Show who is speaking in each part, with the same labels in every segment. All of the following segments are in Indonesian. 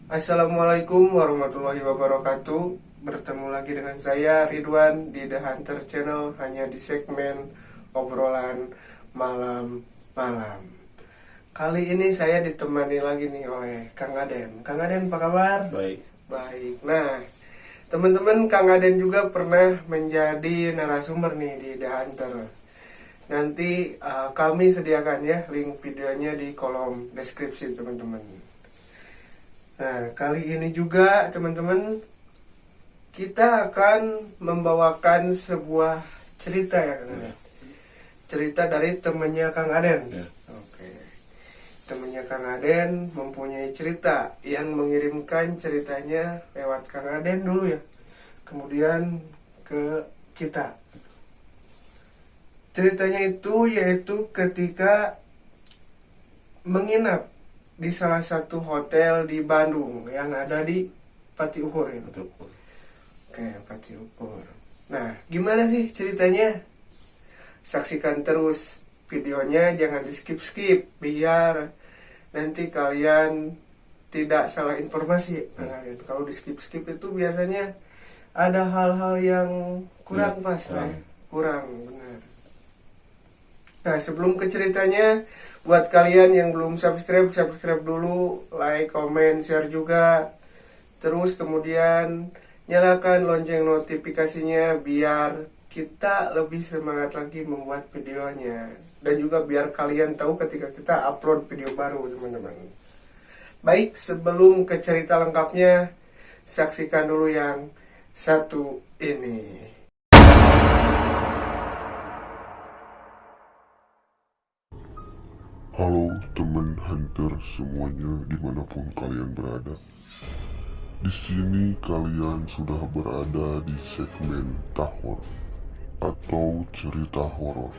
Speaker 1: Assalamualaikum warahmatullahi wabarakatuh. Bertemu lagi dengan saya Ridwan di The Hunter Channel, hanya di segmen obrolan malam-malam. Kali ini saya ditemani lagi nih oleh Kang Aden. Kang Aden, apa kabar?
Speaker 2: Baik.
Speaker 1: Baik. Nah, teman-teman, Kang Aden juga pernah menjadi narasumber nih di The Hunter. Nanti kami sediakan ya link videonya di kolom deskripsi, teman-teman. Nah, kali ini juga teman-teman kita akan membawakan sebuah cerita ya Kang Aden. Cerita dari temannya Kang Aden.
Speaker 2: Ya.
Speaker 1: Oke. Temannya Kang Aden mempunyai cerita yang mengirimkan ceritanya lewat Kang Aden dulu ya. Kemudian ke kita. Ceritanya itu yaitu ketika menginap di salah satu hotel di Bandung yang ada di Pati Ukur ya.
Speaker 2: Betul.
Speaker 1: Oke, Pati Ukur. Nah, gimana sih ceritanya? Saksikan terus videonya, jangan di skip-skip biar nanti kalian tidak salah informasi. Nah, kalau di skip-skip itu biasanya ada hal-hal yang kurang pas lah ya. Kurang benar. Nah, sebelum ke ceritanya, buat kalian yang belum subscribe dulu, like, comment, share juga. Terus kemudian nyalakan lonceng notifikasinya biar kita lebih semangat lagi membuat videonya. Dan juga biar kalian tahu ketika kita upload video baru, teman-teman. Baik, sebelum ke cerita lengkapnya, saksikan dulu yang satu ini.
Speaker 3: Halo teman hunter semuanya dimanapun kalian berada. Di sini kalian sudah berada di segmen tahor atau cerita horor.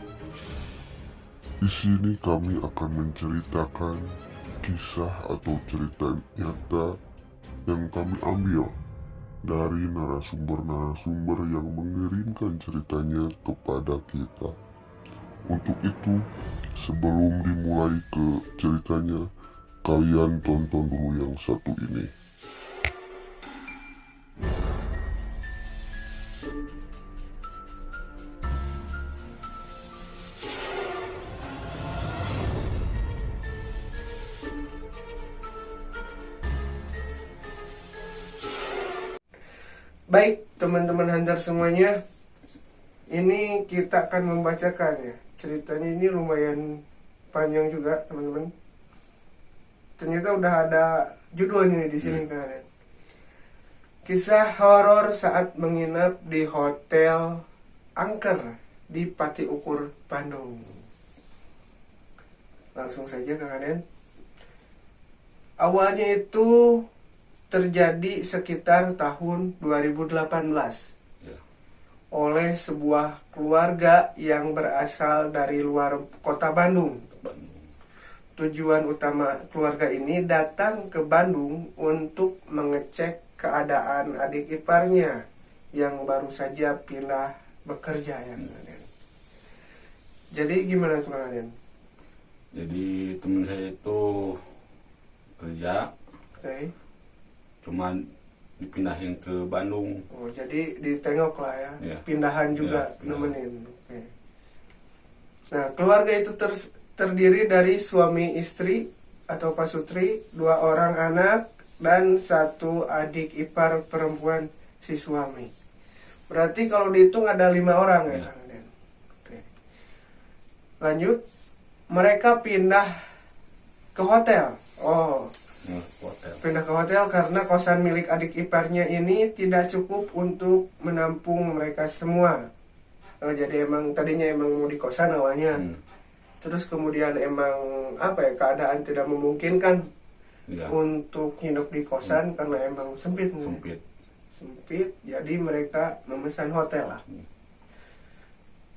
Speaker 3: Di sini kami akan menceritakan kisah atau cerita nyata yang kami ambil dari narasumber-narasumber yang mengirimkan ceritanya kepada kita. Untuk itu, sebelum dimulai ke ceritanya, kalian tonton dulu yang satu ini.
Speaker 1: Baik, teman-teman hunter semuanya, ini kita akan membacakan ya. Ceritanya ini lumayan panjang juga, teman-teman. Ternyata udah ada judulnya nih di sini kan. Kisah horor saat menginap di Hotel Angker di Pati Ukur, Bandung. Langsung saja Kang Aden. Awalnya itu terjadi sekitar tahun 2018
Speaker 2: Ya.
Speaker 1: oleh sebuah keluarga yang berasal dari luar kota Bandung. Tujuan utama keluarga ini datang ke Bandung untuk mengecek keadaan adik iparnya yang baru saja pindah bekerja ya. Jadi gimana tuh Kang Aden?
Speaker 2: Jadi teman saya itu kerja,
Speaker 1: Oke.
Speaker 2: cuman dipindahin ke Bandung.
Speaker 1: Oh, jadi ditengok lah ya.
Speaker 2: Ya.
Speaker 1: Pindahan juga
Speaker 2: Ya, pindahan.
Speaker 1: nemenin. Oke. Nah, keluarga itu terdiri dari suami istri atau pasutri, 2 orang anak, dan 1 adik ipar perempuan si suami. Berarti kalau dihitung ada 5 orang ya,
Speaker 2: Ya.
Speaker 1: Kang Aden? Oke. Lanjut, mereka pindah ke hotel. Oh,
Speaker 2: Ya, hotel.
Speaker 1: pindah ke hotel karena kosan milik adik iparnya ini tidak cukup untuk menampung mereka semua. Oh, jadi emang tadinya emang mau di kosan awalnya. Terus kemudian emang keadaan tidak memungkinkan
Speaker 2: Ya,
Speaker 1: untuk hidup di kosan karena emang sempit.
Speaker 2: sempit.
Speaker 1: Jadi mereka memesan hotel lah.
Speaker 2: Hmm.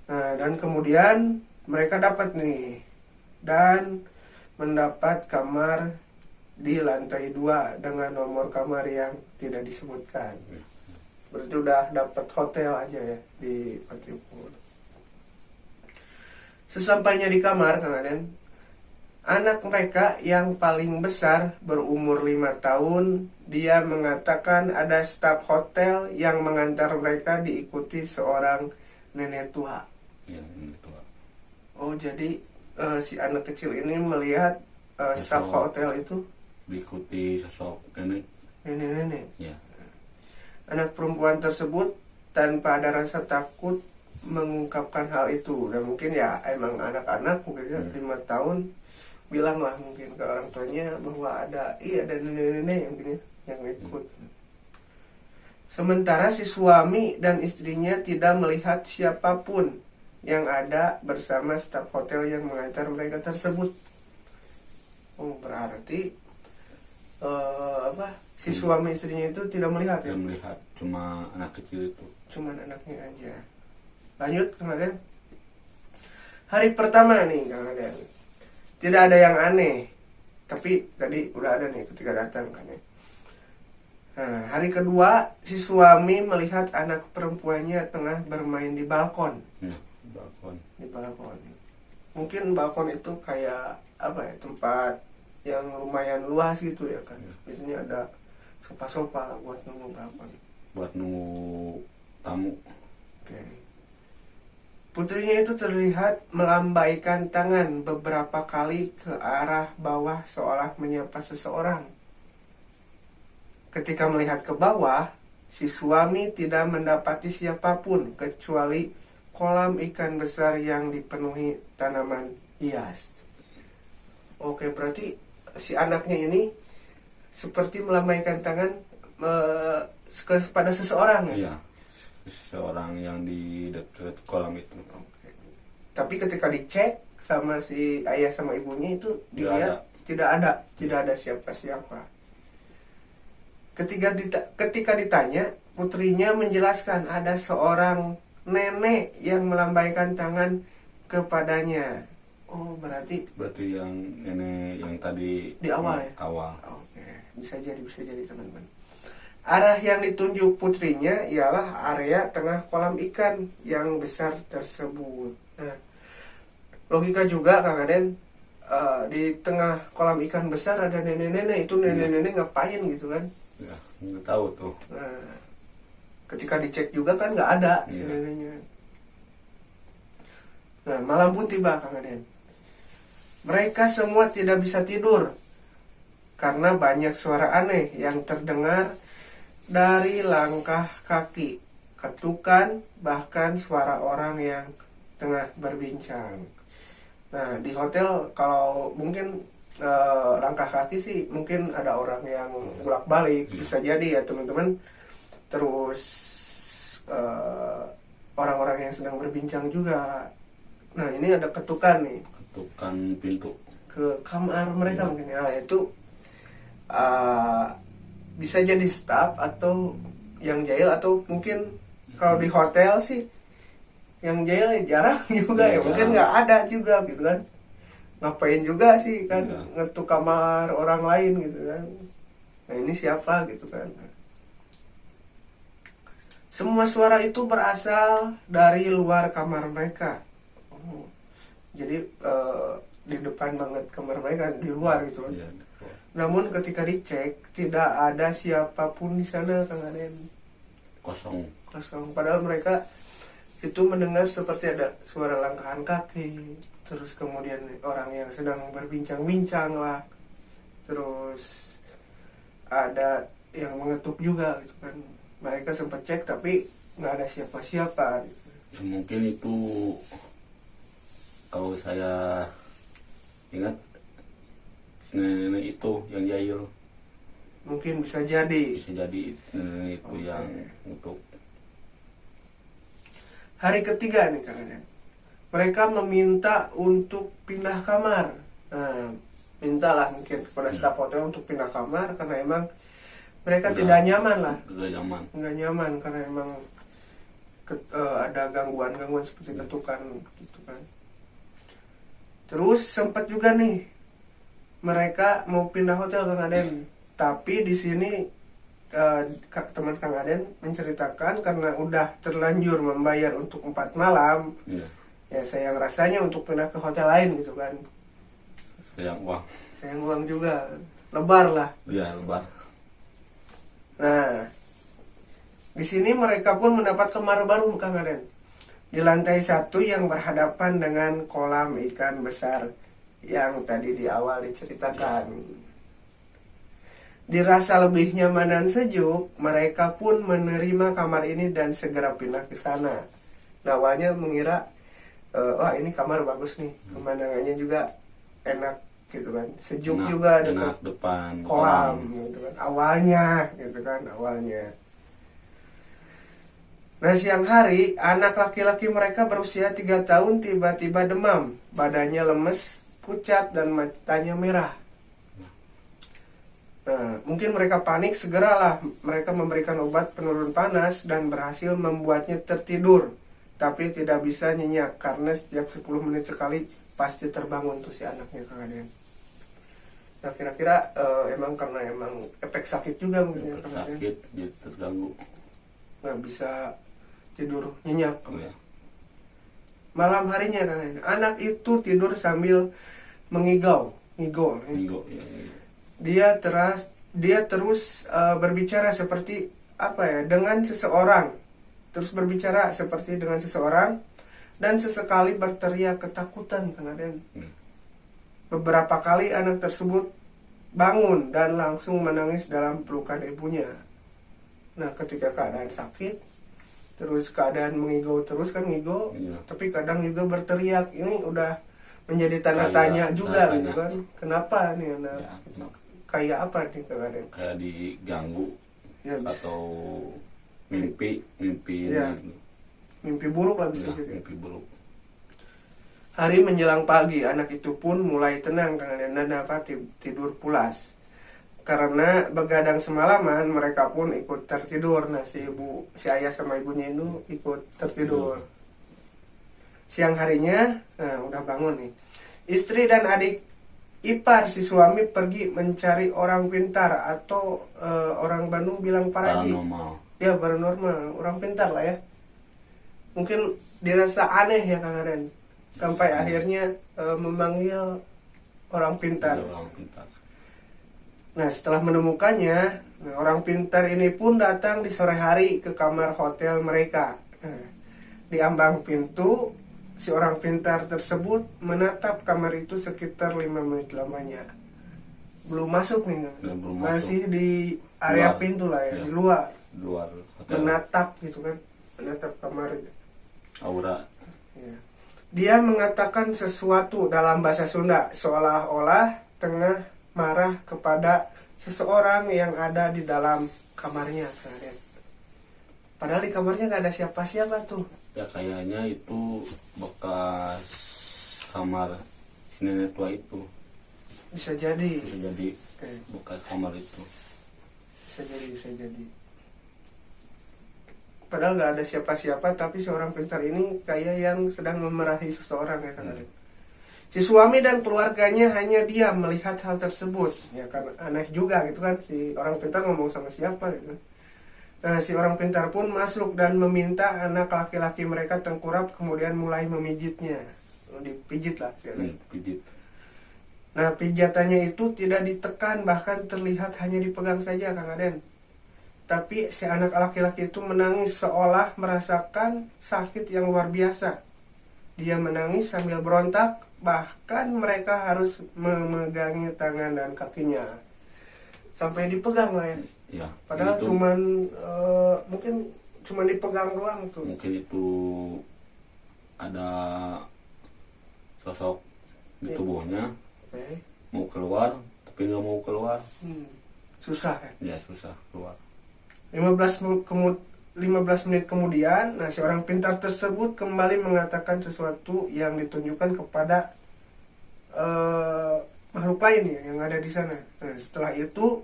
Speaker 1: Nah, dan kemudian mereka dapat nih dan mendapat kamar di lantai 2 dengan nomor kamar yang tidak disebutkan. Berarti udah dapat hotel aja ya di Pati Ukur. Sesampainya di kamar Kang Aden, Anak mereka yang paling besar berumur 5 tahun, dia mengatakan ada staf hotel yang mengantar mereka diikuti seorang nenek tua.
Speaker 2: Ya, itu.
Speaker 1: Oh, jadi si anak kecil ini melihat staf hotel itu
Speaker 2: Diikuti sosok nenek.
Speaker 1: nenek-nenek.
Speaker 2: Ya.
Speaker 1: Anak perempuan tersebut tanpa ada rasa takut mengungkapkan hal itu. Dan mungkin ya emang anak-anak mungkin 5 tahun bilanglah mungkin ke orang tuanya bahwa ada nenek-nenek yang gini yang ikut. Sementara si suami dan istrinya tidak melihat siapapun yang ada bersama staf hotel yang mengantar mereka tersebut. Oh, berarti si suami istrinya itu tidak melihat ya?
Speaker 2: Tidak melihat, cuma anak kecil itu.
Speaker 1: Cuman anaknya aja. Lanjut kemudian. Hari pertama nih kemudian. Tidak ada yang aneh. Tapi tadi udah ada nih ketika datang kan ya. Nah, hari kedua si suami melihat anak perempuannya tengah bermain di balkon.
Speaker 2: Ya, balkon.
Speaker 1: Di balkon. Mungkin balkon itu kayak apa ya, tempat yang lumayan luas gitu ya kan. Biasanya ada sofa-sofa lah buat nunggu balkon.
Speaker 2: Buat nunggu tamu.
Speaker 1: Oke. Putrinya itu terlihat melambaikan tangan beberapa kali ke arah bawah seolah menyapa seseorang. Ketika melihat ke bawah, si suami tidak mendapati siapapun kecuali kolam ikan besar yang dipenuhi tanaman hias. Oke, berarti si anaknya ini seperti melambaikan tangan kepada seseorang ya?
Speaker 2: Iya, seseorang yang di dekat kolam itu.
Speaker 1: Oke. Tapi ketika dicek sama si ayah sama ibunya itu dilihat tidak ada siapa-siapa. Ketika ditanya, putrinya menjelaskan ada seorang nenek yang melambaikan tangan kepadanya. Oh, berarti
Speaker 2: yang nenek yang tadi
Speaker 1: di awal ya?
Speaker 2: Awal.
Speaker 1: Oke, bisa jadi teman-teman. Arah yang ditunjuk putrinya ialah area tengah kolam ikan yang besar tersebut. Nah, logika juga Kang Aden, di tengah kolam ikan besar ada nenek-nenek, itu nenek-nenek ngapain gitu kan?
Speaker 2: Ya, nggak tahu tuh.
Speaker 1: Nah, ketika dicek juga kan nggak ada si neneknya. Nah, malam pun tiba Kang Aden. Mereka semua tidak bisa tidur karena banyak suara aneh yang terdengar dari langkah kaki, ketukan, bahkan suara orang yang tengah berbincang. Nah, di hotel kalau mungkin langkah kaki sih mungkin ada orang yang bolak-balik, bisa jadi ya teman-teman. Terus orang-orang yang sedang berbincang juga. Nah, ini ada ketukan nih.
Speaker 2: Ketukan pintu
Speaker 1: Ke kamar mereka mungkin ya. Itu bisa jadi staff atau yang jahil, atau mungkin kalau di hotel sih yang jahil jarang juga ya, mungkin nggak ada juga gitu kan. Ngapain juga sih kan ngetuk kamar orang lain gitu kan. Nah, ini siapa gitu kan. Semua suara itu berasal dari luar kamar mereka. Jadi di depan banget kamar mereka, di luar gitu kan. Namun ketika dicek tidak ada siapapun di sana Kang Aden.
Speaker 2: kosong.
Speaker 1: Padahal mereka itu mendengar seperti ada suara langkahan kaki, terus kemudian orang yang sedang berbincang-bincang lah, terus ada yang mengetuk juga gitu kan. Mereka sempat cek tapi nggak ada siapa-siapa gitu.
Speaker 2: Ya, mungkin itu kalau saya ingat nenek itu yang jahil.
Speaker 1: Mungkin bisa jadi
Speaker 2: Nenek itu yang untuk.
Speaker 1: Hari ketiga nih Kang Aden, mereka meminta untuk pindah kamar. Nah, mintalah mungkin kepada staf hotel untuk pindah kamar karena emang mereka tidak nyaman lah. Nggak nyaman karena emang ada gangguan seperti ketukan gitu kan. Terus sempat juga nih mereka mau pindah hotel Kang Aden, tapi di sini teman Kang Aden menceritakan karena udah terlanjur membayar untuk 4 malam, ya sayang rasanya untuk pindah ke hotel lain gitu kan.
Speaker 2: sayang uang.
Speaker 1: sayang uang juga, lebar lah.
Speaker 2: Ya lebar.
Speaker 1: Nah, di sini mereka pun mendapat kamar baru, Kang Aden. Di lantai 1 yang berhadapan dengan kolam ikan besar yang tadi di awal diceritakan. Dirasa lebih nyaman dan sejuk, mereka pun menerima kamar ini dan segera pindah ke sana. Nah, awalnya mengira, wah ini kamar bagus nih, pemandangannya juga enak gitu kan, sejuk
Speaker 2: Enak-
Speaker 1: juga dekat
Speaker 2: enak depan
Speaker 1: kolam gitu kan, awalnya gitu kan, awalnya. Nah, siang hari, anak laki-laki mereka berusia 3 tahun tiba-tiba demam. Badannya lemes, pucat, dan matanya merah. Nah, mungkin mereka panik, segeralah mereka memberikan obat penurun panas dan berhasil membuatnya tertidur. Tapi tidak bisa nyenyak karena setiap 10 menit sekali pasti terbangun tuh si anaknya, Kang Aden. Nah, kira-kira emang karena emang efek sakit juga mungkin ya,
Speaker 2: Efek
Speaker 1: Kang Aden.
Speaker 2: sakit jadi terganggu.
Speaker 1: Nggak bisa tidur nyenyak.
Speaker 2: Oh, ya.
Speaker 1: Malam harinya kan anak itu tidur sambil ngigau.
Speaker 2: Minggu ya.
Speaker 1: Dia terus berbicara seperti apa ya, dengan seseorang. Terus berbicara seperti dengan seseorang dan sesekali berteriak ketakutan kan Aden. Beberapa kali anak tersebut bangun dan langsung menangis dalam pelukan ibunya. Nah, ketika keadaan sakit, terus keadaan mengigau terus kan ngigau,
Speaker 2: Iya.
Speaker 1: tapi kadang juga berteriak. Ini udah menjadi tanda
Speaker 2: Kayak
Speaker 1: tanya juga
Speaker 2: tanda
Speaker 1: gitu
Speaker 2: tanya.
Speaker 1: kan. Kenapa nih anak?
Speaker 2: Ya,
Speaker 1: Kayak apa nih keadaan?
Speaker 2: kayak diganggu
Speaker 1: Ya,
Speaker 2: atau mimpi
Speaker 1: Iya.
Speaker 2: ini.
Speaker 1: mimpi buruk lah bisa
Speaker 2: Ya,
Speaker 1: gitu.
Speaker 2: mimpi buruk.
Speaker 1: Hari menjelang pagi, anak itu pun mulai tenang karena dapat tidur pulas. Karena begadang semalaman, mereka pun ikut tertidur. Nah, si ayah sama ibunya itu ikut tertidur. Siang harinya, nah udah bangun nih. Istri dan adik ipar si suami pergi mencari orang pintar atau orang Bandung bilang paraji.
Speaker 2: Paranormal.
Speaker 1: Ya, paranormal, orang pintar lah ya. Mungkin dirasa aneh ya Kang Aden. Sampai akhirnya memanggil orang pintar.
Speaker 2: Ada orang pintar.
Speaker 1: Nah, setelah menemukannya, orang pintar ini pun datang di sore hari ke kamar hotel mereka. Nah, di ambang pintu, si orang pintar tersebut menatap kamar itu sekitar 5 menit lamanya. Belum masuk nih,
Speaker 2: Ya, belum
Speaker 1: masih di area
Speaker 2: Luar.
Speaker 1: pintu lah ya,
Speaker 2: Ya.
Speaker 1: di luar.
Speaker 2: Luar hotel.
Speaker 1: Menatap gitu kan, menatap kamar.
Speaker 2: Aura.
Speaker 1: Ya. Dia mengatakan sesuatu dalam bahasa Sunda, seolah-olah tengah marah kepada seseorang yang ada di dalam kamarnya. Padahal di kamarnya nggak ada siapa-siapa tuh.
Speaker 2: Ya kayaknya itu bekas kamar si nenek tua itu.
Speaker 1: Bisa jadi.
Speaker 2: Bisa jadi
Speaker 1: Oke.
Speaker 2: bekas kamar itu.
Speaker 1: Bisa jadi. Padahal nggak ada siapa-siapa, tapi seorang pintar ini kayak yang sedang memarahi seseorang ya kan. Si suami dan keluarganya hanya diam melihat hal tersebut. Ya kan aneh juga gitu kan, si orang pintar ngomong sama siapa gitu. Nah, si orang pintar pun masuk dan meminta anak laki-laki mereka tengkurap, kemudian mulai memijitnya. Dipijit lah si anak.
Speaker 2: Pijit.
Speaker 1: Nah, pijatannya itu tidak ditekan, bahkan terlihat hanya dipegang saja Kang Aden. Tapi si anak laki-laki itu menangis seolah merasakan sakit yang luar biasa. Dia menangis sambil berontak, bahkan mereka harus memegangi tangan dan kakinya. Sampai dipegang lah ya.
Speaker 2: Ya.
Speaker 1: Padahal
Speaker 2: itu,
Speaker 1: mungkin cuman dipegang doang tuh.
Speaker 2: mungkin itu ada sosok di
Speaker 1: Ya.
Speaker 2: tubuhnya
Speaker 1: Oke.
Speaker 2: mau keluar tapi nggak mau keluar.
Speaker 1: Susah kan.
Speaker 2: Ya susah keluar.
Speaker 1: 15 menit kemudian, nah si orang pintar tersebut kembali mengatakan sesuatu yang ditunjukkan kepada makhluk lain ya, yang ada di sana. Nah, setelah itu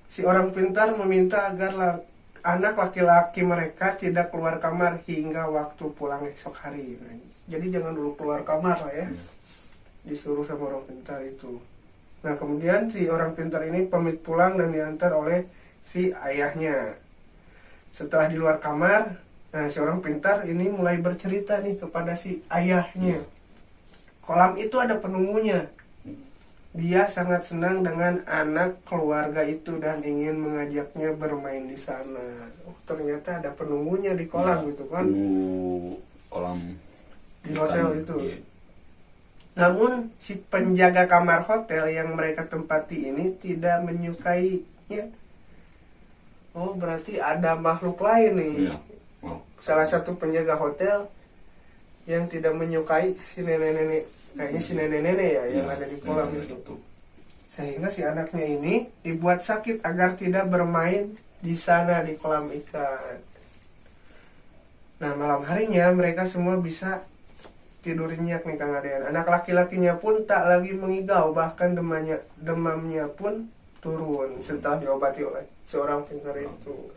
Speaker 1: si orang pintar meminta agar anak laki-laki mereka tidak keluar kamar hingga waktu pulang esok hari. Nah, jadi jangan dulu keluar kamar lah ya. Disuruh sama orang pintar itu. Nah, kemudian si orang pintar ini pamit pulang dan diantar oleh si ayahnya. Setelah di luar kamar, nah si orang pintar ini mulai bercerita nih kepada si ayahnya. Kolam itu ada penunggunya. dia sangat senang dengan anak keluarga itu dan ingin mengajaknya bermain di sana. Oh, ternyata ada penunggunya di kolam
Speaker 2: Ya,
Speaker 1: gitu kan.
Speaker 2: kolam
Speaker 1: Di
Speaker 2: ikan,
Speaker 1: hotel itu.
Speaker 2: iya.
Speaker 1: Namun si penjaga kamar hotel yang mereka tempati ini tidak menyukainya. Oh, berarti ada makhluk lain nih.
Speaker 2: Iya. Oh,
Speaker 1: Salah satu penjaga hotel yang tidak menyukai si nenek-nenek, kayaknya si nenek-nenek ya yang
Speaker 2: iya,
Speaker 1: ada di kolam
Speaker 2: iya,
Speaker 1: itu. Sehingga si anaknya ini dibuat sakit agar tidak bermain di sana di kolam ikan. Nah, malam harinya mereka semua bisa tidur nyenyak nih Kang Aden. Anak laki-lakinya pun tak lagi mengigau, bahkan demamnya pun turun setelah diobati oleh seorang pintar itu.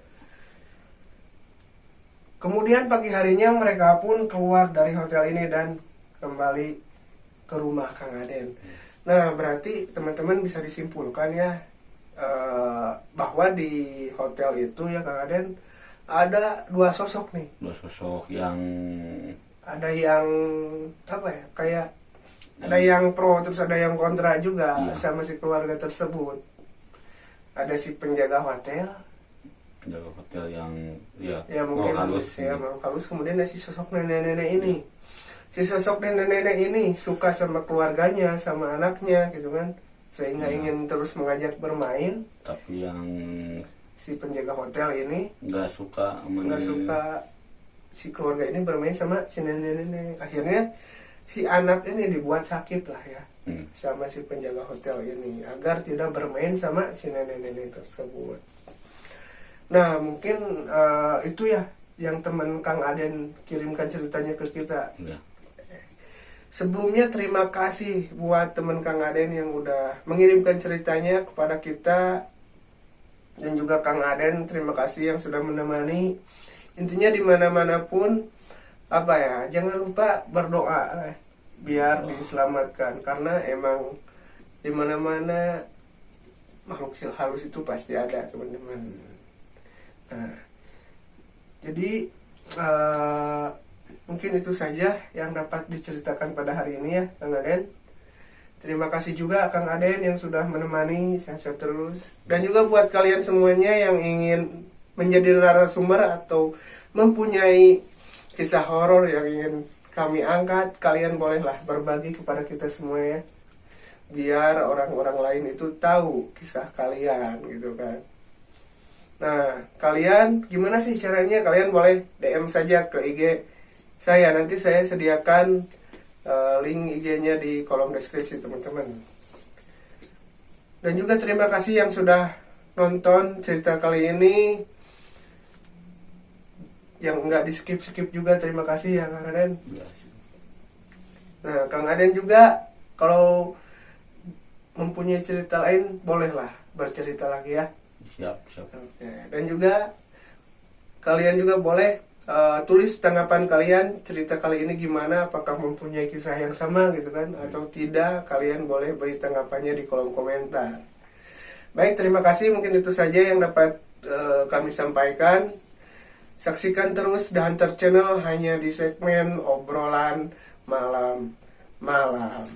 Speaker 1: Kemudian pagi harinya mereka pun keluar dari hotel ini dan kembali ke rumah Kang Aden. Nah, berarti teman-teman bisa disimpulkan ya bahwa di hotel itu ya Kang Aden ada dua sosok nih.
Speaker 2: Dua sosok yang
Speaker 1: Ada yang apa ya, kayak ada yang pro terus ada yang kontra juga
Speaker 2: Iya.
Speaker 1: sama si keluarga tersebut. Ada si penjaga hotel
Speaker 2: yang ya
Speaker 1: mungkin
Speaker 2: mau halus
Speaker 1: ya mau halus, kemudian ada si sosok nenek-nenek ini. Si sosok nenek-nenek ini suka sama keluarganya, sama anaknya gitu kan, sehingga
Speaker 2: Iya.
Speaker 1: ingin terus mengajak bermain.
Speaker 2: tapi yang
Speaker 1: Si penjaga hotel ini
Speaker 2: nggak suka sama
Speaker 1: nggak
Speaker 2: nenek.
Speaker 1: suka si keluarga ini bermain sama si nenek-nenek. Akhirnya si anak ini dibuat sakit lah ya sama si penjaga hotel ini agar tidak bermain sama si nenek-nenek tersebut. Nah, mungkin itu ya yang teman Kang Aden kirimkan ceritanya ke kita.
Speaker 2: Ya.
Speaker 1: Sebelumnya terima kasih buat teman Kang Aden yang udah mengirimkan ceritanya kepada kita, dan juga Kang Aden terima kasih yang sudah menemani. Intinya di mana-mana pun apa ya, jangan lupa berdoa biar diselamatkan, karena emang di mana-mana makhluk halus itu pasti ada teman-teman. Nah, jadi mungkin itu saja yang dapat diceritakan pada hari ini ya Kang Aden. Terima kasih juga Kang Aden yang sudah menemani sehat terus. Dan juga buat kalian semuanya yang ingin menjadi narasumber atau mempunyai kisah horor yang ingin kami angkat, kalian bolehlah berbagi kepada kita semua ya. Biar orang-orang lain itu tahu kisah kalian gitu kan. Nah, kalian gimana sih caranya? Kalian boleh DM saja ke IG saya. Nanti saya sediakan link IG-nya di kolom deskripsi teman-teman. Dan juga terima kasih yang sudah nonton cerita kali ini. Yang nggak di skip juga terima kasih ya Kang Aden.
Speaker 2: Ya.
Speaker 1: Nah, Kang Aden juga kalau mempunyai cerita lain bolehlah bercerita lagi ya.
Speaker 2: Siap.
Speaker 1: Oke. Dan juga kalian juga boleh tulis tanggapan kalian, cerita kali ini gimana, apakah mempunyai kisah yang sama gitu kan, atau tidak. Kalian boleh beri tanggapannya di kolom komentar. Baik, terima kasih, mungkin itu saja yang dapat kami sampaikan. Saksikan terus The Hunter Channel hanya di segmen obrolan malam-malam.